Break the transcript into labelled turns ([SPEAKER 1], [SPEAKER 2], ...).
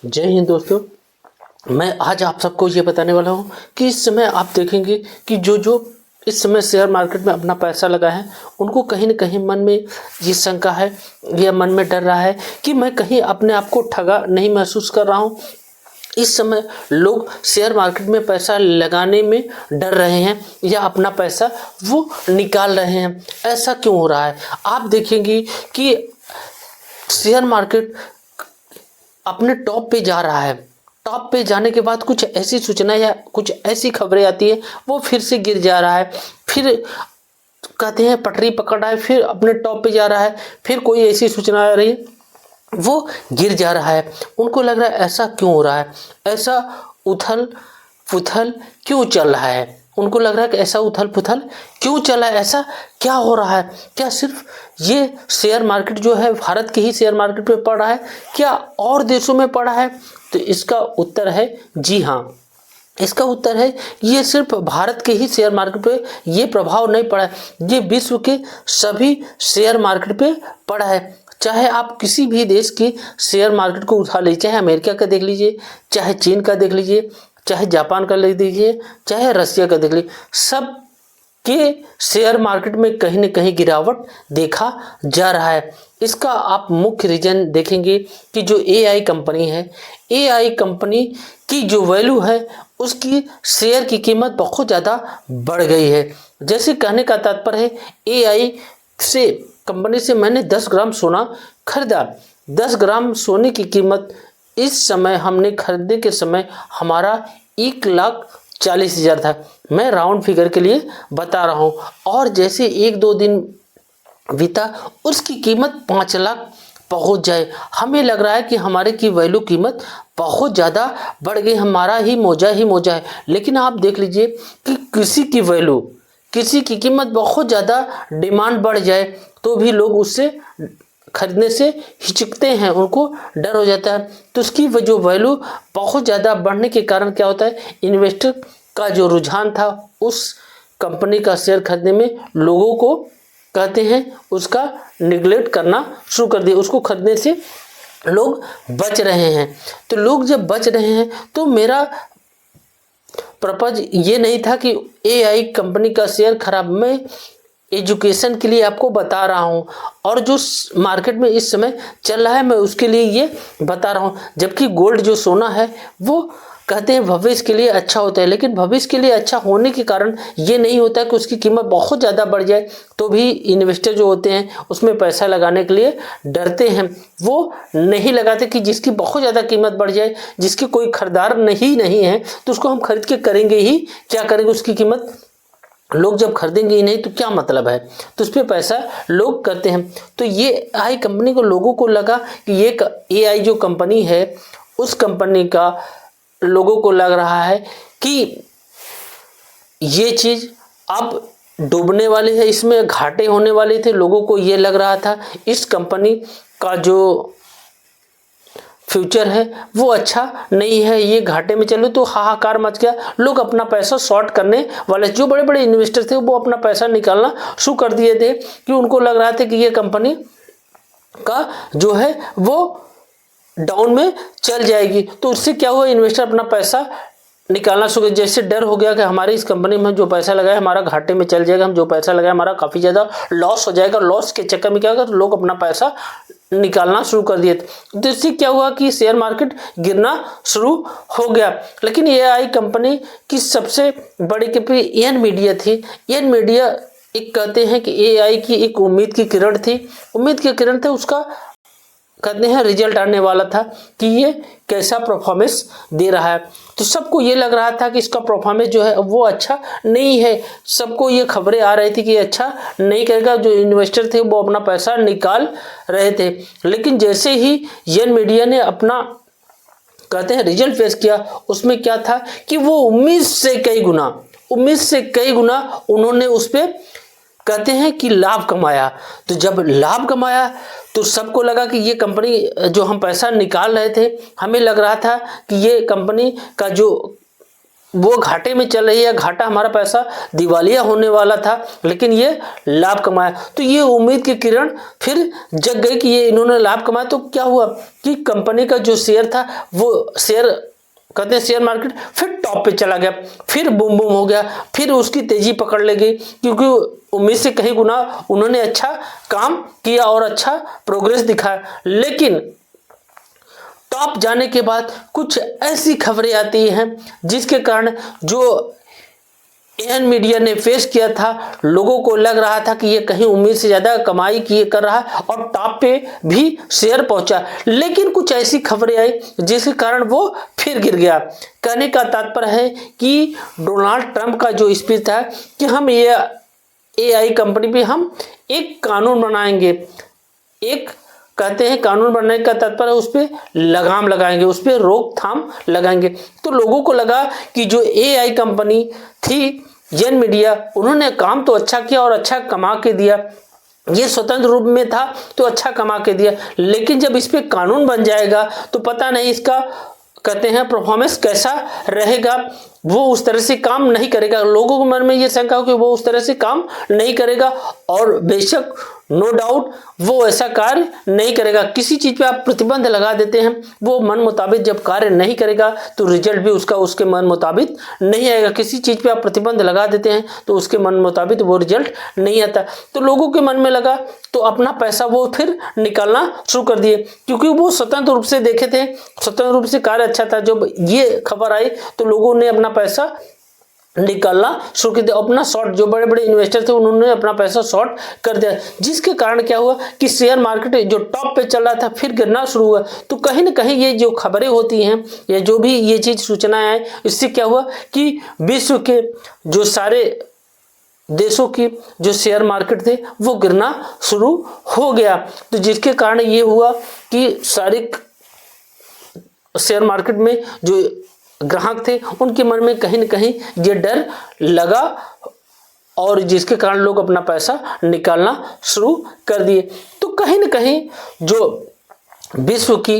[SPEAKER 1] जय हिंद दोस्तों। मैं आज आप सबको ये बताने वाला हूँ कि इस समय आप देखेंगे कि जो जो इस समय शेयर मार्केट में अपना पैसा लगा है, उनको कहीं न कहीं मन में ये शंका है या मन में डर रहा है कि मैं कहीं अपने आप को ठगा नहीं महसूस कर रहा हूँ। इस समय लोग शेयर मार्केट में पैसा लगाने में डर रहे हैं या अपना पैसा वो निकाल रहे हैं। ऐसा क्यों हो रहा है? आप देखेंगे कि शेयर मार्केट अपने टॉप पे जा रहा है। टॉप पे जाने के बाद कुछ ऐसी सूचना या कुछ ऐसी खबरें आती है, वो फिर से गिर जा रहा है। फिर कहते हैं पटरी पकड़ रहा है, फिर अपने टॉप पे जा रहा है। फिर कोई ऐसी सूचना आ रही है, वो गिर जा रहा है। उनको लग रहा है ऐसा क्यों हो रहा है, ऐसा उथल पुथल क्यों चल रहा है। उनको लग रहा है कि ऐसा उथल पुथल क्यों चला है, ऐसा क्या हो रहा है। क्या सिर्फ ये शेयर मार्केट जो है भारत के ही शेयर मार्केट पे पड़ रहा है, क्या और देशों में पड़ा है? तो इसका उत्तर है जी हाँ। इसका उत्तर है ये सिर्फ भारत के ही शेयर मार्केट पे ये प्रभाव नहीं पड़ा है, ये विश्व के सभी शेयर मार्केट पे पड़ा है। चाहे आप किसी भी देश की शेयर मार्केट को उठा लीजिए, चाहे अमेरिका का देख लीजिए, चाहे चीन का देख लीजिए, चाहे जापान का ले लीजिए, चाहे रसिया का देख लीजिए, सब के शेयर मार्केट में कहीं न कहीं गिरावट देखा जा रहा है। इसका आप मुख्य रीजन देखेंगे कि जो एआई कंपनी है, एआई कंपनी की जो वैल्यू है, उसकी शेयर की कीमत बहुत ज़्यादा बढ़ गई है। जैसे कहने का तात्पर्य है, एआई से कंपनी से मैंने 10 ग्राम सोना खरीदा। 10 ग्राम सोने की कीमत इस समय हमने खरीदने के समय हमारा 1,40,000 था। मैं राउंड फिगर के लिए बता रहा हूँ। और जैसे 1-2 दिन बीता, उसकी कीमत 5 लाख पहुँच जाए, हमें लग रहा है कि हमारे की वैल्यू कीमत बहुत ज़्यादा बढ़ गई, हमारा ही मोजा है। लेकिन आप देख लीजिए कि किसी की वैल्यू, किसी की कीमत बहुत ज़्यादा डिमांड बढ़ जाए तो भी लोग उससे खरीदने से हिचकते हैं, उनको डर हो जाता है। तो उसकी जो वैल्यू बहुत ज़्यादा बढ़ने के कारण क्या होता है, इन्वेस्टर का जो रुझान था उस कंपनी का शेयर खरीदने में, लोगों को कहते हैं उसका निगलेक्ट करना शुरू कर दिया, उसको खरीदने से लोग बच रहे हैं। तो लोग जब बच रहे हैं तो मेरा पर्पज ये नहीं था कि एआई कंपनी का शेयर खराब, मैं एजुकेशन के लिए आपको बता रहा हूँ और जो मार्केट में इस समय चल रहा है मैं उसके लिए ये बता रहा हूँ। जबकि गोल्ड जो सोना है वो कहते हैं भविष्य के लिए अच्छा होता है, लेकिन भविष्य के लिए अच्छा होने के कारण ये नहीं होता है कि उसकी कीमत बहुत ज़्यादा बढ़ जाए तो भी इन्वेस्टर जो होते हैं उसमें पैसा लगाने के लिए डरते हैं। वो नहीं लगाते कि जिसकी बहुत ज़्यादा कीमत बढ़ जाए, जिसकी कोई खरीदार नहीं है तो उसको हम खरीद के करेंगे ही क्या करेंगे, उसकी कीमत लोग जब खरीदेंगे ही नहीं तो क्या मतलब है, तो उस पर पैसा लोग करते हैं। तो ये एआई कंपनी को, लोगों को लगा कि ये एआई जो कंपनी है उस कंपनी का, लोगों को लग रहा है कि ये चीज़ अब डूबने वाली है, इसमें घाटे होने वाले थे। लोगों को ये लग रहा था इस कंपनी का जो फ्यूचर है वो अच्छा नहीं है, ये घाटे में चलो, तो हाहाकार मच गया। लोग अपना पैसा शॉर्ट करने वाले, जो बड़े बड़े इन्वेस्टर थे वो अपना पैसा निकालना शुरू कर दिए थे कि उनको लग रहा था कि ये कंपनी का जो है वो डाउन में चल जाएगी। तो उससे क्या हुआ, इन्वेस्टर अपना पैसा निकालना शुरू, जैसे डर हो गया कि हमारी इस कंपनी में जो पैसा लगाया हमारा घाटे में चल जाएगा, हम जो पैसा लगाया हमारा काफ़ी ज़्यादा लॉस हो जाएगा। लॉस के चक्कर में क्या होगा, तो लोग अपना पैसा निकालना शुरू कर दिए। तो इससे क्या हुआ कि शेयर मार्केट गिरना शुरू हो गया। लेकिन एआई कंपनी की सबसे बड़ी कंपनी एन मीडिया थी। एन मीडिया एक कहते हैं कि एआई की एक उम्मीद की किरण थी, उम्मीद की किरण थी, उसका कहते हैं रिजल्ट आने वाला था कि ये कैसा परफॉर्मेंस दे रहा है। तो सबको ये लग रहा था कि इसका परफॉर्मेंस जो है वो अच्छा नहीं है, सबको ये खबरें आ रही थी कि अच्छा नहीं करेगा, जो इन्वेस्टर थे वो अपना पैसा निकाल रहे थे। लेकिन जैसे ही एन मीडिया ने अपना कहते हैं रिजल्ट पेश किया, उसमें क्या था कि वो उम्मीद से कई गुना उन्होंने उस पर कहते हैं कि लाभ कमाया। तो जब लाभ कमाया तो सबको लगा कि ये कंपनी, जो हम पैसा निकाल रहे थे, हमें लग रहा था कि ये कंपनी का जो वो घाटे में चल रही है, घाटा हमारा पैसा दिवालिया होने वाला था, लेकिन ये लाभ कमाया। तो ये उम्मीद की किरण फिर जग गई कि ये इन्होंने लाभ कमाया। तो क्या हुआ कि कंपनी का जो शेयर था, वो शेयर कहते हैं शेयर मार्केट फिर टॉप पे चला गया, फिर बूम बूम हो गया, फिर उसकी तेजी पकड़ ले गई, क्योंकि उम्मीद से कहीं गुना उन्होंने अच्छा काम किया और अच्छा प्रोग्रेस दिखाया। लेकिन टॉप जाने के बाद कुछ ऐसी खबरें आती हैं जिसके कारण जो एन मीडिया ने फेस किया था, लोगों को लग रहा था कि ये कहीं उम्मीद से ज्यादा कमाई किए कर रहा है और टॉप पे भी शेयर पहुंचा। लेकिन कुछ ऐसी खबरें आई जिसके कारण वो फिर गिर गया। कहने का तात्पर्य है कि डोनाल्ड ट्रंप का जो स्पीच था कि हम ये एआई कंपनी पे हम एक कानून बनाएंगे, एक कहते हैं कानून बनने का तात्पर्य उस पर लगाम लगाएंगे, उस पर रोकथाम लगाएंगे। तो लोगों को लगा कि जो एआई कंपनी थी जेन मीडिया, उन्होंने काम तो अच्छा किया और अच्छा कमा के दिया, ये स्वतंत्र रूप में था तो अच्छा कमा के दिया, लेकिन जब इस पे कानून बन जाएगा तो पता नहीं इसका कहते हैं परफॉर्मेंस कैसा रहेगा। वो उस तरह से काम नहीं करेगा, लोगों के मन में ये शंका हो कि वो उस तरह से काम नहीं करेगा, और बेशक नो डाउट वो ऐसा कार्य नहीं करेगा। किसी चीज पे आप प्रतिबंध लगा देते हैं, वो मन मुताबिक जब कार्य नहीं करेगा तो रिजल्ट भी उसका उसके मन मुताबिक नहीं आएगा। किसी चीज पे आप प्रतिबंध लगा देते हैं तो उसके मन मुताबिक वो रिजल्ट नहीं आता। तो लोगों के मन में लगा तो अपना पैसा वो फिर निकालना शुरू कर दिए, क्योंकि वो स्वतंत्र रूप से देखे थे, स्वतंत्र रूप से कार्य अच्छा था। जब ये खबर आई तो लोगों ने अपना पैसा निकालना शुरू कर दिया, अपना शॉर्ट, जो बड़े बड़े इन्वेस्टर थे उन्होंने अपना पैसा शॉर्ट कर दिया, जिसके कारण क्या हुआ कि शेयर मार्केट जो टॉप पे चल रहा था फिर गिरना शुरू हुआ। तो कहीं ना कहीं ये जो खबरें होती हैं या जो भी ये चीज सूचनाएं आए, इससे क्या हुआ कि विश्व के जो सारे देशों की जो शेयर मार्केट थे वो गिरना शुरू हो गया। तो जिसके कारण ये हुआ कि सारे शेयर मार्केट में जो ग्राहक थे उनके मन में कहीं न कहीं ये डर लगा, और जिसके कारण लोग अपना पैसा निकालना शुरू कर दिए। तो कहीं न कहीं जो विश्व की